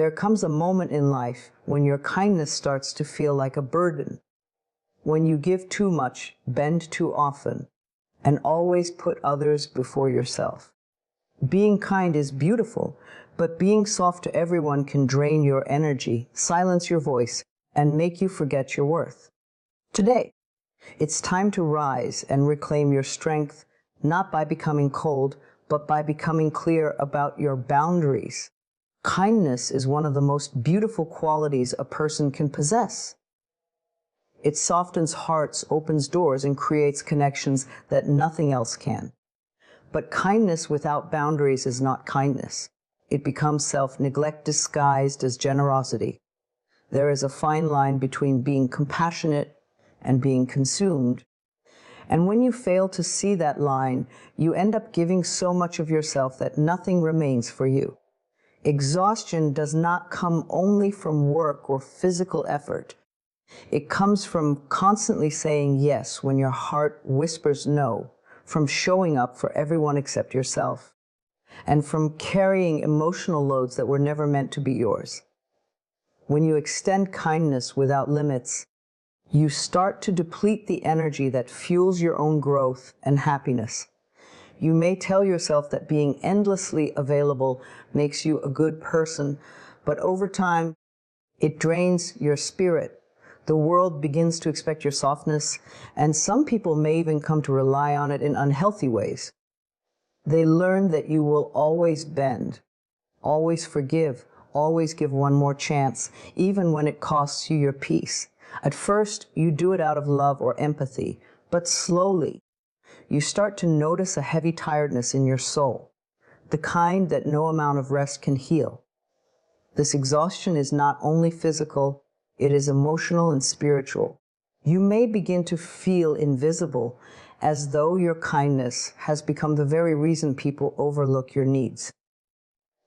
There comes a moment in life when your kindness starts to feel like a burden. When you give too much, bend too often, and always put others before yourself. Being kind is beautiful, but being soft to everyone can drain your energy, silence your voice, and make you forget your worth. Today, it's time to rise and reclaim your strength, not by becoming cold, but by becoming clear about your boundaries. Kindness is one of the most beautiful qualities a person can possess. It softens hearts, opens doors, and creates connections that nothing else can. But kindness without boundaries is not kindness. It becomes self-neglect disguised as generosity. There is a fine line between being compassionate and being consumed. And when you fail to see that line, you end up giving so much of yourself that nothing remains for you. Exhaustion does not come only from work or physical effort. It comes from constantly saying yes when your heart whispers no, from showing up for everyone except yourself, and from carrying emotional loads that were never meant to be yours. When you extend kindness without limits, you start to deplete the energy that fuels your own growth and happiness. You may tell yourself that being endlessly available makes you a good person, but over time, it drains your spirit. The world begins to expect your softness, and some people may even come to rely on it in unhealthy ways. They learn that you will always bend, always forgive, always give one more chance, even when it costs you your peace. At first, you do it out of love or empathy, but slowly, you start to notice a heavy tiredness in your soul, the kind that no amount of rest can heal. This exhaustion is not only physical, it is emotional and spiritual. You may begin to feel invisible, as though your kindness has become the very reason people overlook your needs.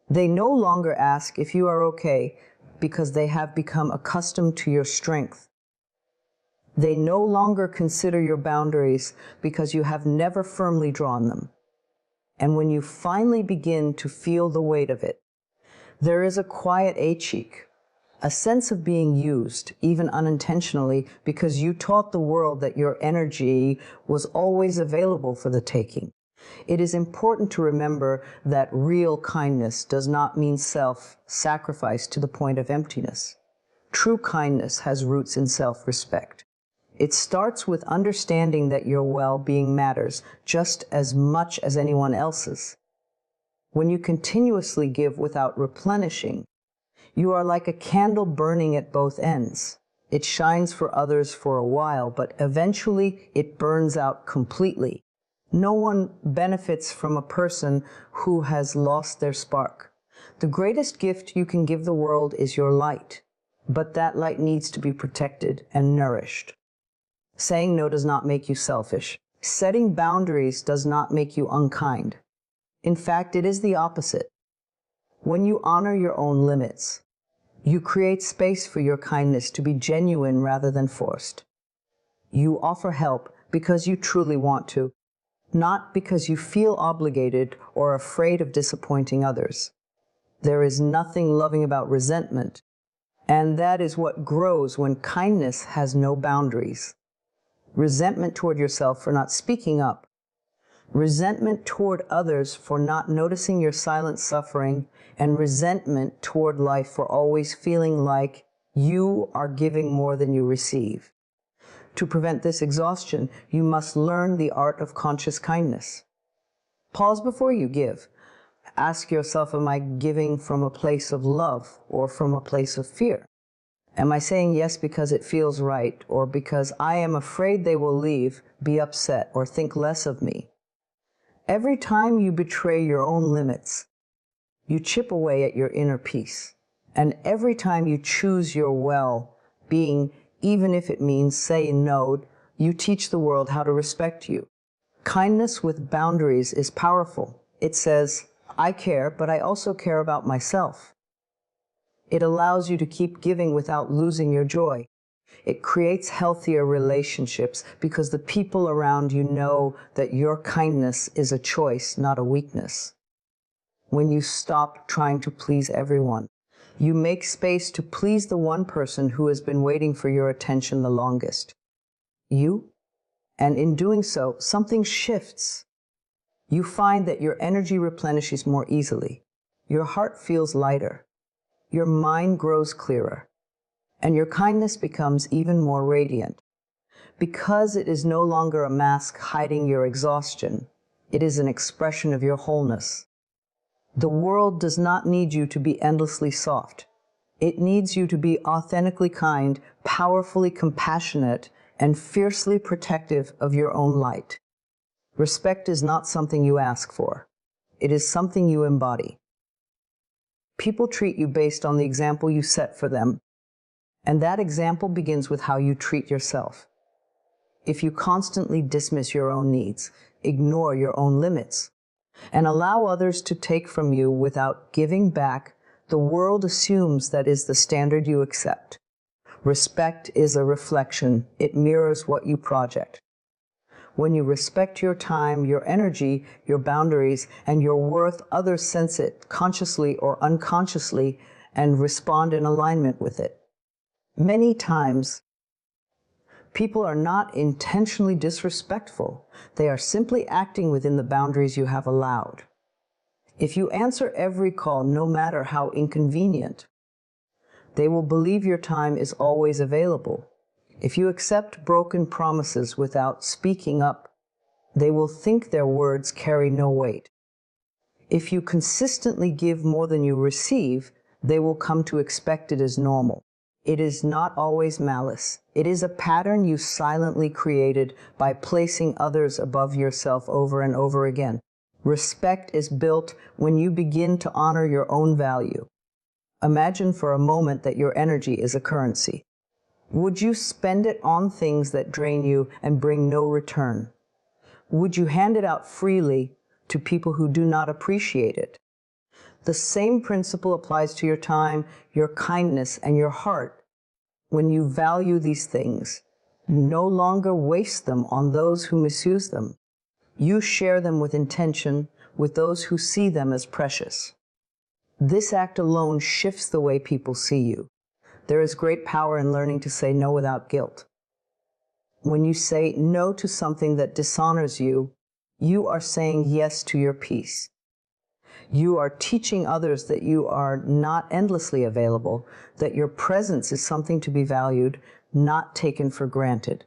They no longer ask if you are okay because they have become accustomed to your strength. They no longer consider your boundaries because you have never firmly drawn them. And when you finally begin to feel the weight of it, there is a quiet ache, a sense of being used, even unintentionally, because you taught the world that your energy was always available for the taking. It is important to remember that real kindness does not mean self-sacrifice to the point of emptiness. True kindness has roots in self-respect. It starts with understanding that your well-being matters just as much as anyone else's. When you continuously give without replenishing, you are like a candle burning at both ends. It shines for others for a while, but eventually it burns out completely. No one benefits from a person who has lost their spark. The greatest gift you can give the world is your light, but that light needs to be protected and nourished. Saying no does not make you selfish. Setting boundaries does not make you unkind. In fact, it is the opposite. When you honor your own limits, you create space for your kindness to be genuine rather than forced. You offer help because you truly want to, not because you feel obligated or afraid of disappointing others. There is nothing loving about resentment, and that is what grows when kindness has no boundaries. Resentment toward yourself for not speaking up, resentment toward others for not noticing your silent suffering, and resentment toward life for always feeling like you are giving more than you receive. To prevent this exhaustion, you must learn the art of conscious kindness. Pause before you give. Ask yourself, am I giving from a place of love or from a place of fear? Am I saying yes because it feels right, or because I am afraid they will leave, be upset, or think less of me? Every time you betray your own limits, you chip away at your inner peace. And every time you choose your well-being, even if it means saying no, you teach the world how to respect you. Kindness with boundaries is powerful. It says, I care, but I also care about myself. It allows you to keep giving without losing your joy. It creates healthier relationships because the people around you know that your kindness is a choice, not a weakness. When you stop trying to please everyone, You make space to please the one person who has been waiting for your attention the longest. You. And in doing so, something shifts. You find that your energy replenishes more easily. Your heart feels lighter. Your mind grows clearer. And your kindness becomes even more radiant. Because it is no longer a mask hiding your exhaustion, it is an expression of your wholeness. The world does not need you to be endlessly soft. It needs you to be authentically kind, powerfully compassionate, and fiercely protective of your own light. Respect is not something you ask for. It is something you embody. People treat you based on the example you set for them, and that example begins with how you treat yourself. If you constantly dismiss your own needs, ignore your own limits, and allow others to take from you without giving back, the world assumes that is the standard you accept. Respect is a reflection. It mirrors what you project. When you respect your time, your energy, your boundaries, and your worth, others sense it, consciously or unconsciously, and respond in alignment with it. Many times, people are not intentionally disrespectful. They are simply acting within the boundaries you have allowed. If you answer every call, no matter how inconvenient, they will believe your time is always available. If you accept broken promises without speaking up, they will think their words carry no weight. If you consistently give more than you receive, they will come to expect it as normal. It is not always malice. It is a pattern you silently created by placing others above yourself over and over again. Respect is built when you begin to honor your own value. Imagine for a moment that your energy is a currency. Would you spend it on things that drain you and bring no return? Would you hand it out freely to people who do not appreciate it? The same principle applies to your time, your kindness, and your heart. When you value these things, you no longer waste them on those who misuse them. You share them with intention with those who see them as precious. This act alone shifts the way people see you. There is great power in learning to say no without guilt. When you say no to something that dishonors you, you are saying yes to your peace. You are teaching others that you are not endlessly available, that your presence is something to be valued, not taken for granted.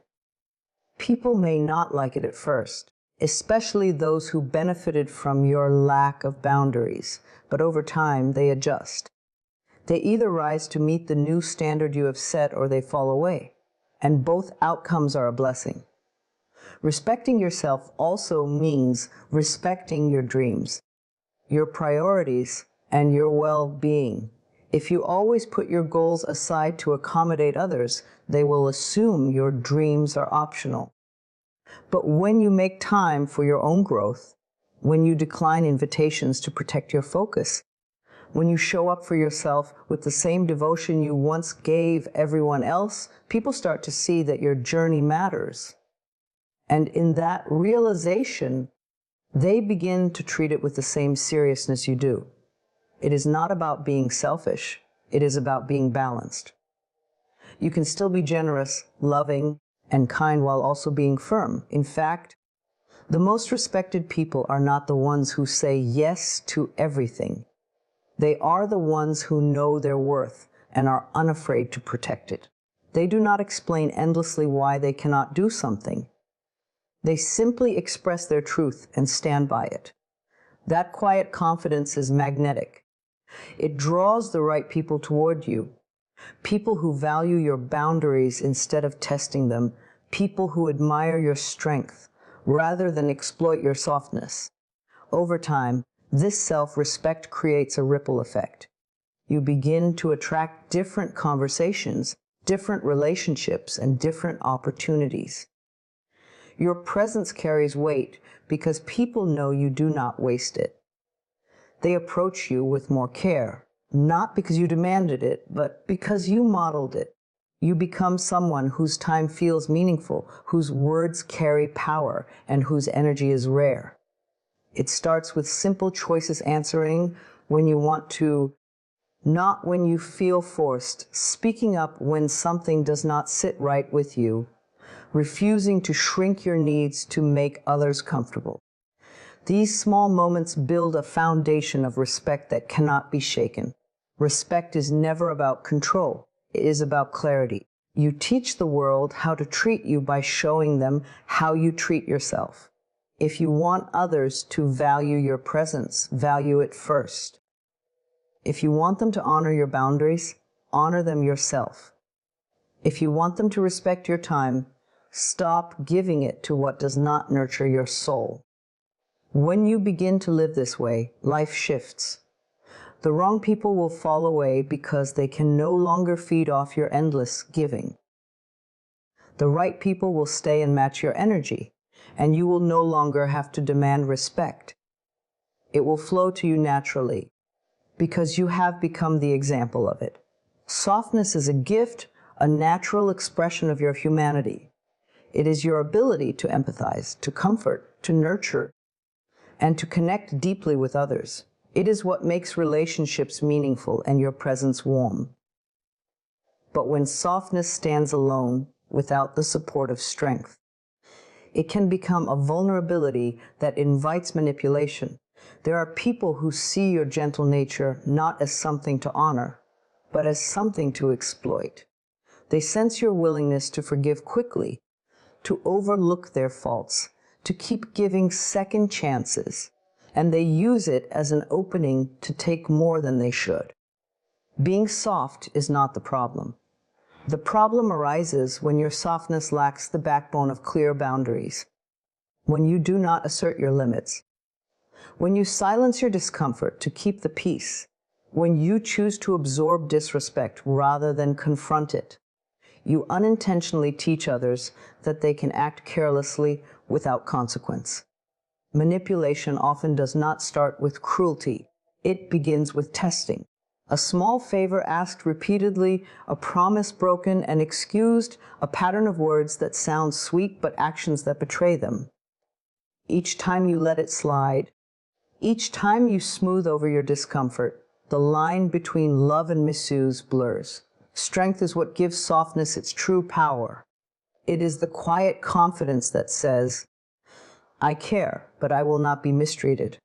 People may not like it at first, especially those who benefited from your lack of boundaries, but over time they adjust. They either rise to meet the new standard you have set or they fall away, and both outcomes are a blessing. Respecting yourself also means respecting your dreams, your priorities, and your well-being. If you always put your goals aside to accommodate others, they will assume your dreams are optional. But when you make time for your own growth, when you decline invitations to protect your focus, when you show up for yourself with the same devotion you once gave everyone else, people start to see that your journey matters. And in that realization, they begin to treat it with the same seriousness you do. It is not about being selfish. It is about being balanced. You can still be generous, loving, and kind while also being firm. In fact, the most respected people are not the ones who say yes to everything. They are the ones who know their worth and are unafraid to protect it. They do not explain endlessly why they cannot do something. They simply express their truth and stand by it. That quiet confidence is magnetic. It draws the right people toward you. People who value your boundaries instead of testing them. People who admire your strength rather than exploit your softness. Over time, this self-respect creates a ripple effect. You begin to attract different conversations, different relationships, and different opportunities. Your presence carries weight because people know you do not waste it. They approach you with more care, not because you demanded it, but because you modeled it. You become someone whose time feels meaningful, whose words carry power, and whose energy is rare. It starts with simple choices, answering when you want to, not when you feel forced, speaking up when something does not sit right with you, refusing to shrink your needs to make others comfortable. These small moments build a foundation of respect that cannot be shaken. Respect is never about control. It is about clarity. You teach the world how to treat you by showing them how you treat yourself. If you want others to value your presence, value it first. If you want them to honor your boundaries, honor them yourself. If you want them to respect your time, stop giving it to what does not nurture your soul. When you begin to live this way, life shifts. The wrong people will fall away because they can no longer feed off your endless giving. The right people will stay and match your energy, and you will no longer have to demand respect. It will flow to you naturally, because you have become the example of it. Softness is a gift, a natural expression of your humanity. It is your ability to empathize, to comfort, to nurture, and to connect deeply with others. It is what makes relationships meaningful and your presence warm. But when softness stands alone, without the support of strength, it can become a vulnerability that invites manipulation. There are people who see your gentle nature not as something to honor, but as something to exploit. They sense your willingness to forgive quickly, to overlook their faults, to keep giving second chances, and they use it as an opening to take more than they should. Being soft is not the problem. The problem arises when your softness lacks the backbone of clear boundaries, when you do not assert your limits, when you silence your discomfort to keep the peace, when you choose to absorb disrespect rather than confront it. You unintentionally teach others that they can act carelessly without consequence. Manipulation often does not start with cruelty. It begins with testing. A small favor asked repeatedly, a promise broken and excused, a pattern of words that sound sweet but actions that betray them. Each time you let it slide, each time you smooth over your discomfort, the line between love and misuse blurs. Strength is what gives softness its true power. It is the quiet confidence that says, I care, but I will not be mistreated.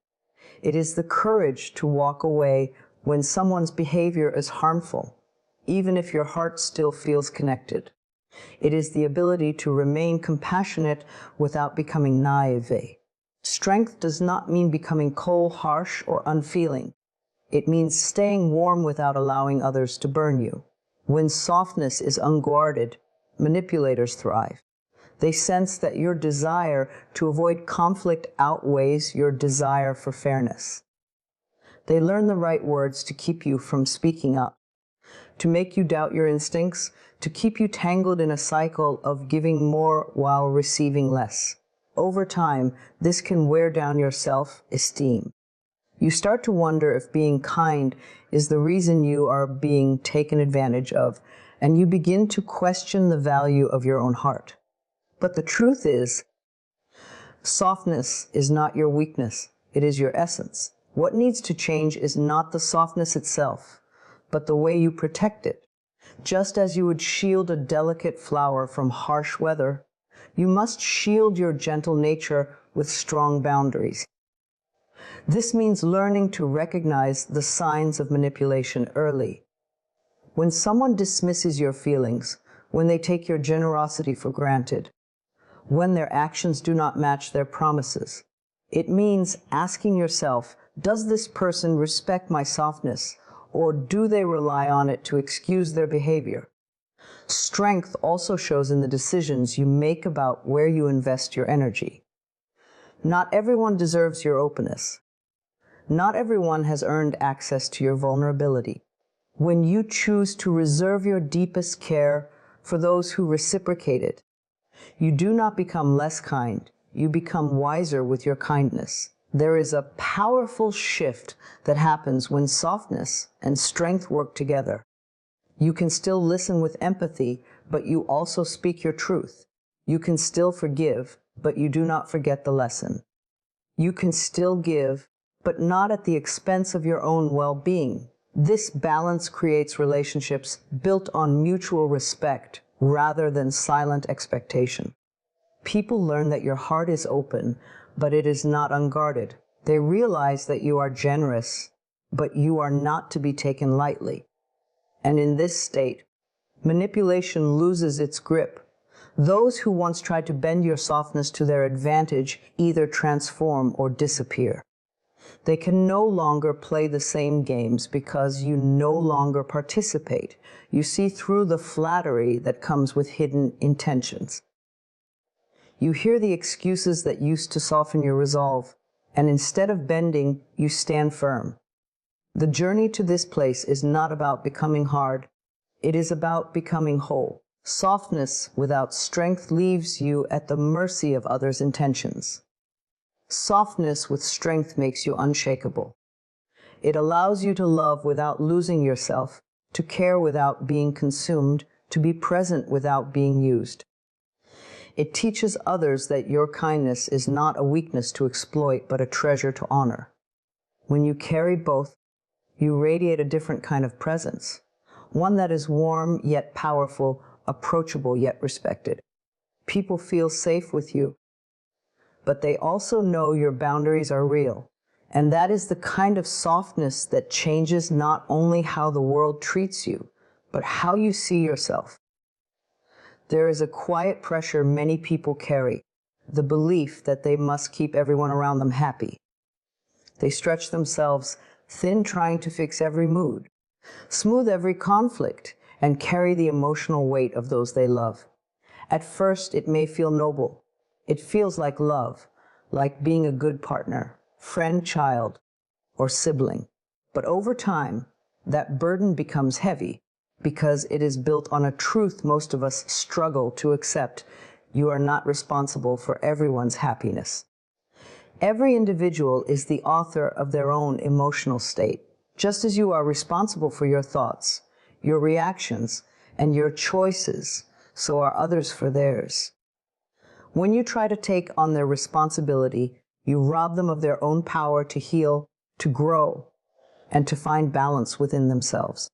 It is the courage to walk away when someone's behavior is harmful, even if your heart still feels connected. It is the ability to remain compassionate without becoming naïve. Strength does not mean becoming cold, harsh, or unfeeling. It means staying warm without allowing others to burn you. When softness is unguarded, manipulators thrive. They sense that your desire to avoid conflict outweighs your desire for fairness. They learn the right words to keep you from speaking up, to make you doubt your instincts, to keep you tangled in a cycle of giving more while receiving less. Over time, this can wear down your self-esteem. You start to wonder if being kind is the reason you are being taken advantage of, and you begin to question the value of your own heart. But the truth is, softness is not your weakness, it is your essence. What needs to change is not the softness itself, but the way you protect it. Just as you would shield a delicate flower from harsh weather, you must shield your gentle nature with strong boundaries. This means learning to recognize the signs of manipulation early. When someone dismisses your feelings, when they take your generosity for granted, when their actions do not match their promises, it means asking yourself, does this person respect my softness, or do they rely on it to excuse their behavior? Strength also shows in the decisions you make about where you invest your energy. Not everyone deserves your openness. Not everyone has earned access to your vulnerability. When you choose to reserve your deepest care for those who reciprocate it, you do not become less kind, you become wiser with your kindness. There is a powerful shift that happens when softness and strength work together. You can still listen with empathy, but you also speak your truth. You can still forgive, but you do not forget the lesson. You can still give, but not at the expense of your own well-being. This balance creates relationships built on mutual respect rather than silent expectation. People learn that your heart is open, but it is not unguarded. They realize that you are generous, but you are not to be taken lightly. And in this state, manipulation loses its grip. Those who once tried to bend your softness to their advantage either transform or disappear. They can no longer play the same games because you no longer participate. You see through the flattery that comes with hidden intentions. You hear the excuses that used to soften your resolve, and instead of bending, you stand firm. The journey to this place is not about becoming hard. It is about becoming whole. Softness without strength leaves you at the mercy of others' intentions. Softness with strength makes you unshakable. It allows you to love without losing yourself, to care without being consumed, to be present without being used. It teaches others that your kindness is not a weakness to exploit, but a treasure to honor. When you carry both, you radiate a different kind of presence, one that is warm yet powerful, approachable yet respected. People feel safe with you, but they also know your boundaries are real. And that is the kind of softness that changes not only how the world treats you, but how you see yourself. There is a quiet pressure many people carry, the belief that they must keep everyone around them happy. They stretch themselves thin trying to fix every mood, smooth every conflict, and carry the emotional weight of those they love. At first, it may feel noble. It feels like love, like being a good partner, friend, child, or sibling. But over time, that burden becomes heavy because it is built on a truth most of us struggle to accept. You are not responsible for everyone's happiness. Every individual is the author of their own emotional state, just as you are responsible for your thoughts, your reactions, and your choices, so are others for theirs. When you try to take on their responsibility, you rob them of their own power to heal, to grow, and to find balance within themselves.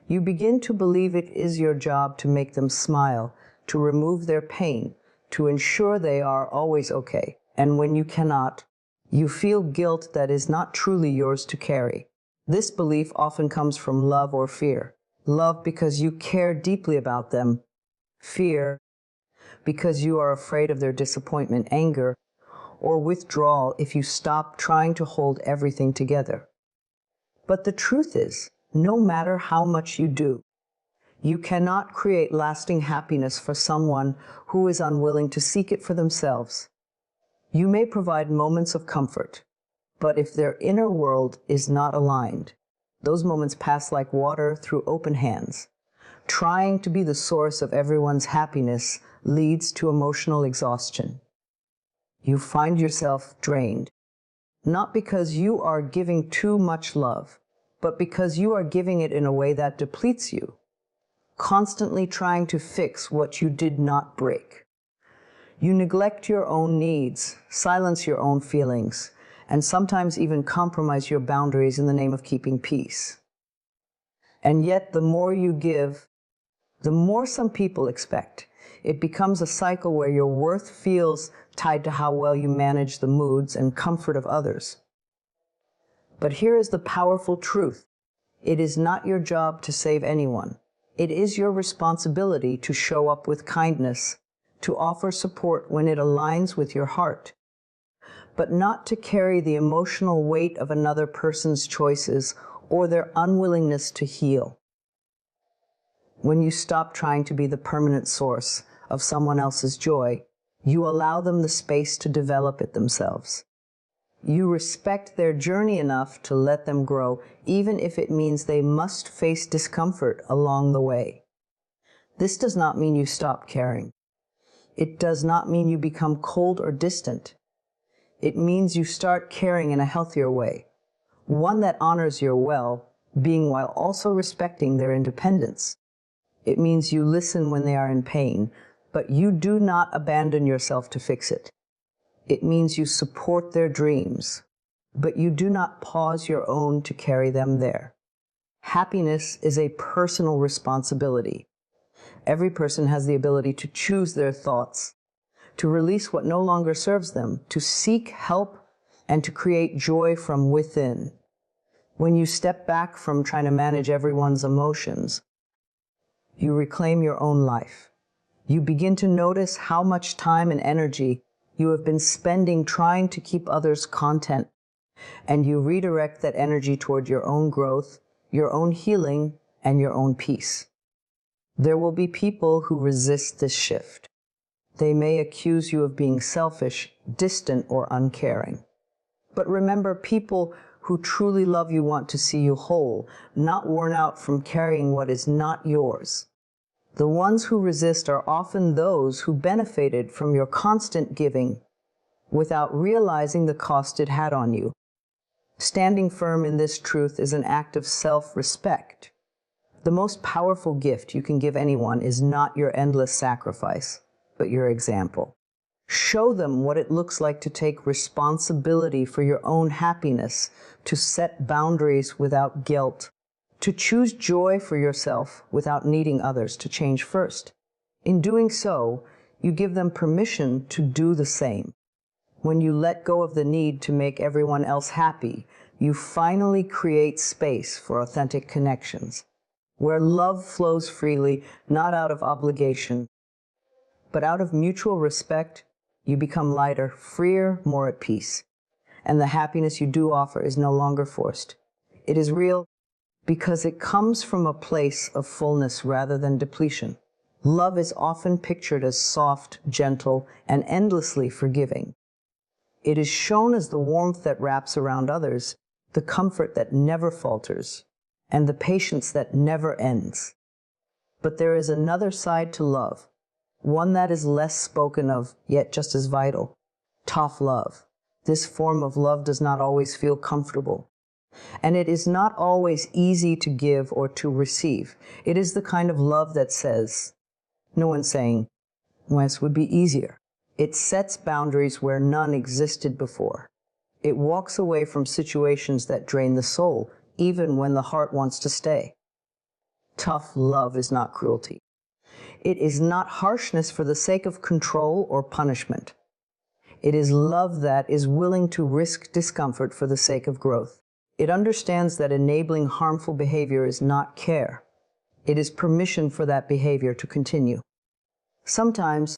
You begin to believe it is your job to make them smile, to remove their pain, to ensure they are always okay. And when you cannot, you feel guilt that is not truly yours to carry. This belief often comes from love or fear. Love because you care deeply about them. Fear because you are afraid of their disappointment, anger, or withdrawal if you stop trying to hold everything together. But the truth is, no matter how much you do, you cannot create lasting happiness for someone who is unwilling to seek it for themselves. You may provide moments of comfort, but if their inner world is not aligned, those moments pass like water through open hands. Trying to be the source of everyone's happiness leads to emotional exhaustion. You find yourself drained, not because you are giving too much love, but because you are giving it in a way that depletes you, constantly trying to fix what you did not break. You neglect your own needs, silence your own feelings, and sometimes even compromise your boundaries in the name of keeping peace. And yet, the more you give, the more some people expect. It becomes a cycle where your worth feels tied to how well you manage the moods and comfort of others. But here is the powerful truth. It is not your job to save anyone. It is your responsibility to show up with kindness, to offer support when it aligns with your heart, but not to carry the emotional weight of another person's choices or their unwillingness to heal. When you stop trying to be the permanent source of someone else's joy, you allow them the space to develop it themselves. You respect their journey enough to let them grow, even if it means they must face discomfort along the way. This does not mean you stop caring. It does not mean you become cold or distant. It means you start caring in a healthier way, one that honors your well-being while also respecting their independence. It means you listen when they are in pain, but you do not abandon yourself to fix it. It means you support their dreams, but you do not pause your own to carry them there. Happiness is a personal responsibility. Every person has the ability to choose their thoughts, to release what no longer serves them, to seek help, and to create joy from within. When you step back from trying to manage everyone's emotions, you reclaim your own life. You begin to notice how much time and energy you have been spending trying to keep others content, and you redirect that energy toward your own growth, your own healing, and your own peace. There will be people who resist this shift. They may accuse you of being selfish, distant, or uncaring. But remember, people who truly love you want to see you whole, not worn out from carrying what is not yours. The ones who resist are often those who benefited from your constant giving without realizing the cost it had on you. Standing firm in this truth is an act of self-respect. The most powerful gift you can give anyone is not your endless sacrifice, but your example. Show them what it looks like to take responsibility for your own happiness, to set boundaries without guilt, to choose joy for yourself without needing others to change first. In doing so, you give them permission to do the same. When you let go of the need to make everyone else happy, you finally create space for authentic connections, where love flows freely, not out of obligation, but out of mutual respect. You become lighter, freer, more at peace. And the happiness you do offer is no longer forced. It is real because it comes from a place of fullness rather than depletion. Love is often pictured as soft, gentle, and endlessly forgiving. It is shown as the warmth that wraps around others, the comfort that never falters, and the patience that never ends. But there is another side to love, one that is less spoken of, yet just as vital: tough love. This form of love does not always feel comfortable, and it is not always easy to give or to receive. It is the kind of love that says, no one's saying, "This would be easier." It sets boundaries where none existed before. It walks away from situations that drain the soul, even when the heart wants to stay. Tough love is not cruelty. It is not harshness for the sake of control or punishment. It is love that is willing to risk discomfort for the sake of growth. It understands that enabling harmful behavior is not care. It is permission for that behavior to continue. Sometimes,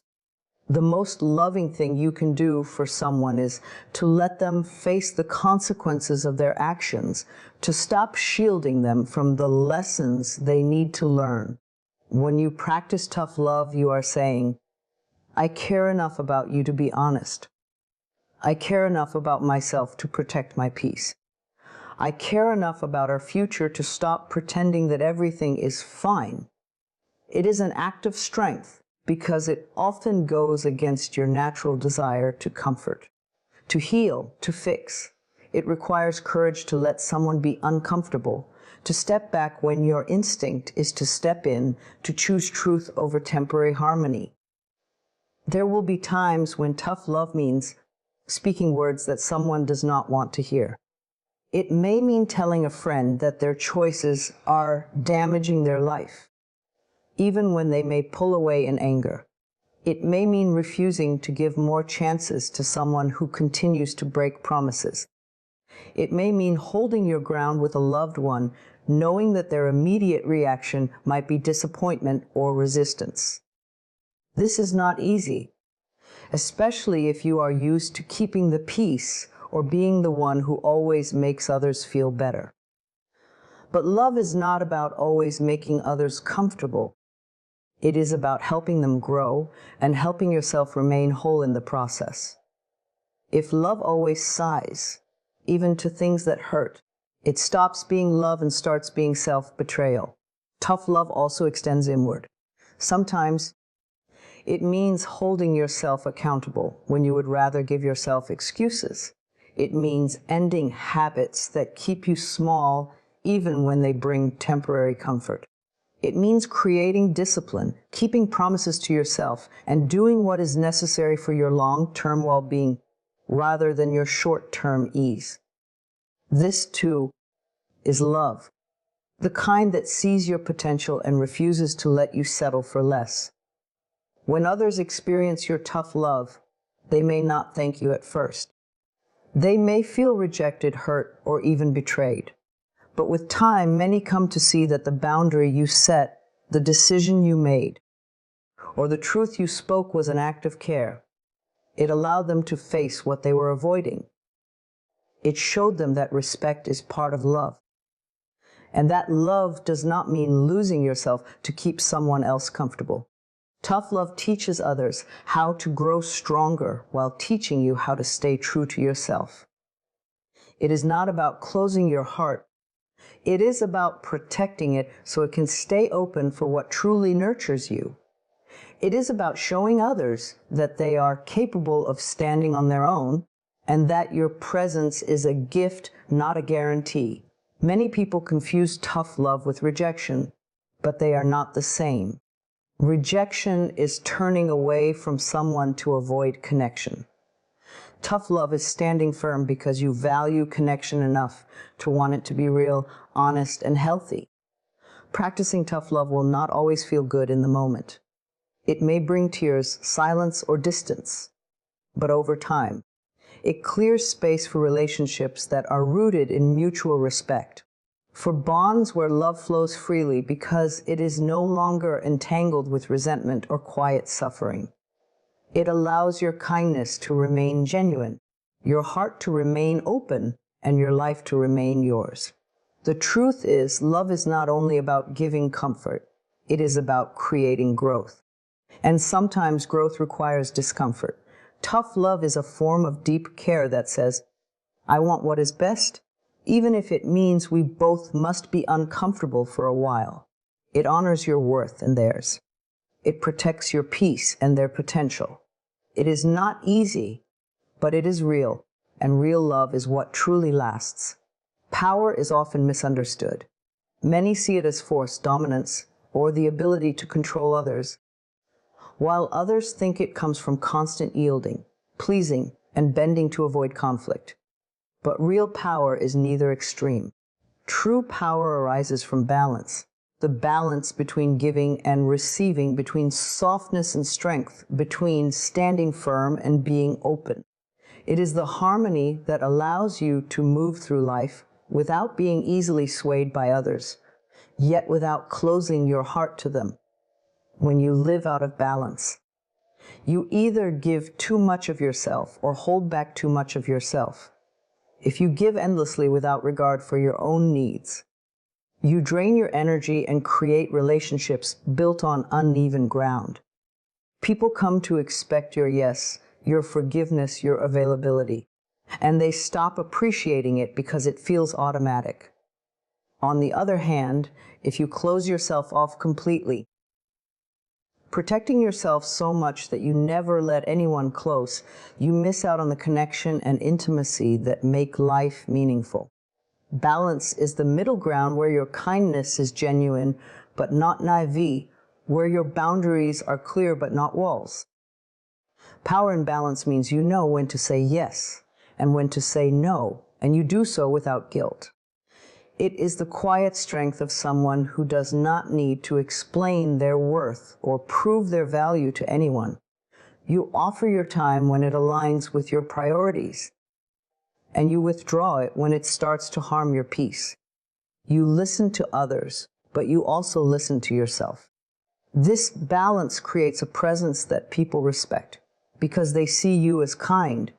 the most loving thing you can do for someone is to let them face the consequences of their actions, to stop shielding them from the lessons they need to learn. When you practice tough love, you are saying, I care enough about you to be honest. I care enough about myself to protect my peace. I care enough about our future to stop pretending that everything is fine. It is an act of strength because it often goes against your natural desire to comfort, to heal, to fix. It requires courage to let someone be uncomfortable, to step back when your instinct is to step in, to choose truth over temporary harmony. There will be times when tough love means speaking words that someone does not want to hear. It may mean telling a friend that their choices are damaging their life, even when they may pull away in anger. It may mean refusing to give more chances to someone who continues to break promises. It may mean holding your ground with a loved one, knowing that their immediate reaction might be disappointment or resistance. This is not easy, especially if you are used to keeping the peace or being the one who always makes others feel better. But love is not about always making others comfortable. It is about helping them grow and helping yourself remain whole in the process. If love always sighs, even to things that hurt, it stops being love and starts being self-betrayal. Tough love also extends inward. Sometimes it means holding yourself accountable when you would rather give yourself excuses. It means ending habits that keep you small even when they bring temporary comfort. It means creating discipline, keeping promises to yourself, and doing what is necessary for your long-term well-being rather than your short-term ease. This, too, is love. the kind that sees your potential and refuses to let you settle for less. When others experience your tough love, they may not thank you at first. They may feel rejected, hurt, or even betrayed. But with time, many come to see that the boundary you set, the decision you made, or the truth you spoke was an act of care. It allowed them to face what they were avoiding. It showed them that respect is part of love. And that love does not mean losing yourself to keep someone else comfortable. Tough love teaches others how to grow stronger while teaching you how to stay true to yourself. It is not about closing your heart. It is about protecting it so it can stay open for what truly nurtures you. It is about showing others that they are capable of standing on their own and that your presence is a gift, not a guarantee. Many people confuse tough love with rejection, but they are not the same. Rejection is turning away from someone to avoid connection. Tough love is standing firm because you value connection enough to want it to be real, honest, and healthy. Practicing tough love will not always feel good in the moment. It may bring tears, silence, or distance. But over time, it clears space for relationships that are rooted in mutual respect, for bonds where love flows freely because it is no longer entangled with resentment or quiet suffering. It allows your kindness to remain genuine, your heart to remain open, and your life to remain yours. The truth is, love is not only about giving comfort, it is about creating growth. And sometimes growth requires discomfort. Tough love is a form of deep care that says, I want what is best, even if it means we both must be uncomfortable for a while. It honors your worth and theirs. It protects your peace and their potential. It is not easy, but it is real, and real love is what truly lasts. Power is often misunderstood. Many see it as force, dominance, or the ability to control others, while others think it comes from constant yielding, pleasing, and bending to avoid conflict. But real power is neither extreme. True power arises from balance, the balance between giving and receiving, between softness and strength, between standing firm and being open. It is the harmony that allows you to move through life without being easily swayed by others, yet without closing your heart to them. When you live out of balance, you either give too much of yourself or hold back too much of yourself. If you give endlessly without regard for your own needs, you drain your energy and create relationships built on uneven ground. People come to expect your yes, your forgiveness, your availability, and they stop appreciating it because it feels automatic. On the other hand, if you close yourself off completely, protecting yourself so much that you never let anyone close, you miss out on the connection and intimacy that make life meaningful. Balance is the middle ground where your kindness is genuine but not naive, where your boundaries are clear but not walls. Power and balance means you know when to say yes and when to say no, and you do so without guilt. It is the quiet strength of someone who does not need to explain their worth or prove their value to anyone. You offer your time when it aligns with your priorities, and you withdraw it when it starts to harm your peace. You listen to others, but you also listen to yourself. This balance creates a presence that people respect because they see you as kind,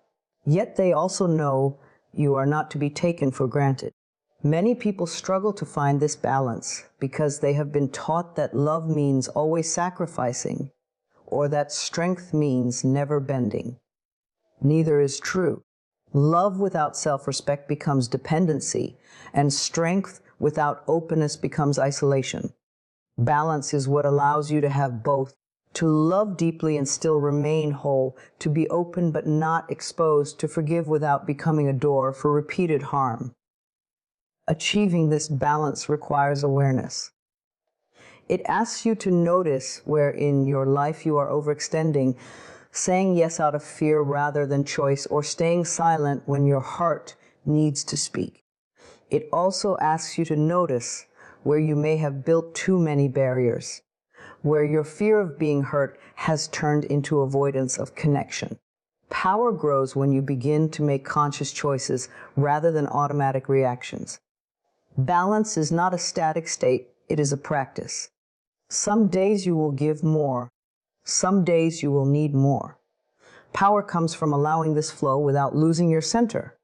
yet they also know you are not to be taken for granted. Many people struggle to find this balance because they have been taught that love means always sacrificing, or that strength means never bending. Neither is true. Love without self-respect becomes dependency, and strength without openness becomes isolation. Balance is what allows you to have both, to love deeply and still remain whole, to be open but not exposed, to forgive without becoming a door for repeated harm. Achieving this balance requires awareness. It asks you to notice where in your life you are overextending, saying yes out of fear rather than choice, or staying silent when your heart needs to speak. It also asks you to notice where you may have built too many barriers, where your fear of being hurt has turned into avoidance of connection. Power grows when you begin to make conscious choices rather than automatic reactions. Balance is not a static state, it is a practice. Some days you will give more. Some days you will need more. Power comes from allowing this flow without losing your center.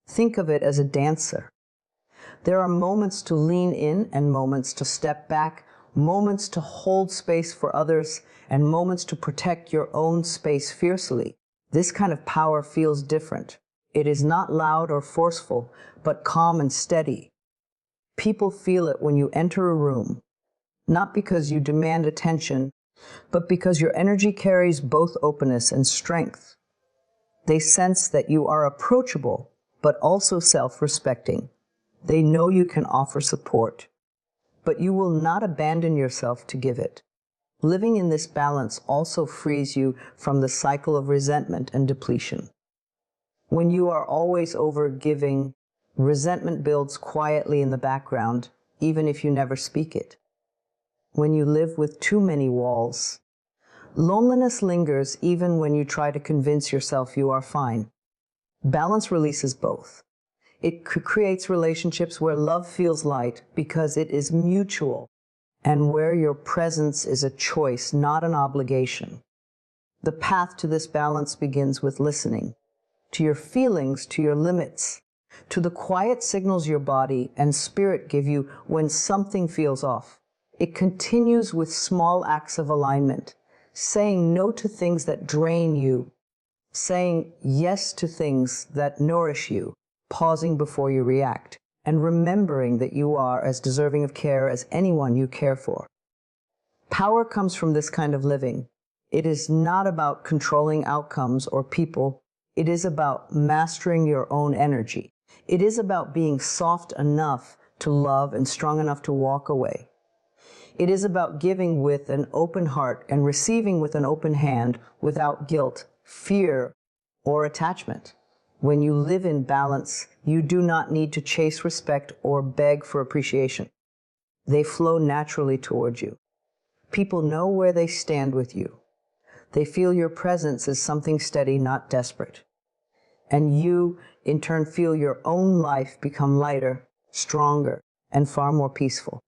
Think of it as a dancer. There are moments to lean in and moments to step back, moments to hold space for others, and moments to protect your own space fiercely. This kind of power feels different. It is not loud or forceful, but calm and steady. People feel it when you enter a room, not because you demand attention, but because your energy carries both openness and strength. They sense that you are approachable, but also self-respecting. They know you can offer support, but you will not abandon yourself to give it. Living in this balance also frees you from the cycle of resentment and depletion. When you are always over-giving, resentment builds quietly in the background, even if you never speak it. When you live with too many walls, loneliness lingers even when you try to convince yourself you are fine. Balance releases both. It creates relationships where love feels light because it is mutual, and where your presence is a choice, not an obligation. The path to this balance begins with listening, to your feelings, to your limits, to the quiet signals your body and spirit give you when something feels off. It continues with small acts of alignment, saying no to things that drain you, saying yes to things that nourish you, pausing before you react, and remembering that you are as deserving of care as anyone you care for. Power comes from this kind of living. It is not about controlling outcomes or people. It is about mastering your own energy. It is about being soft enough to love and strong enough to walk away. It is about giving with an open heart and receiving with an open hand without guilt, fear, or attachment. When you live in balance, you do not need to chase respect or beg for appreciation. They flow naturally towards you. People know where they stand with you. They feel your presence as something steady, not desperate. And you, in turn, feel your own life become lighter, stronger, and far more peaceful.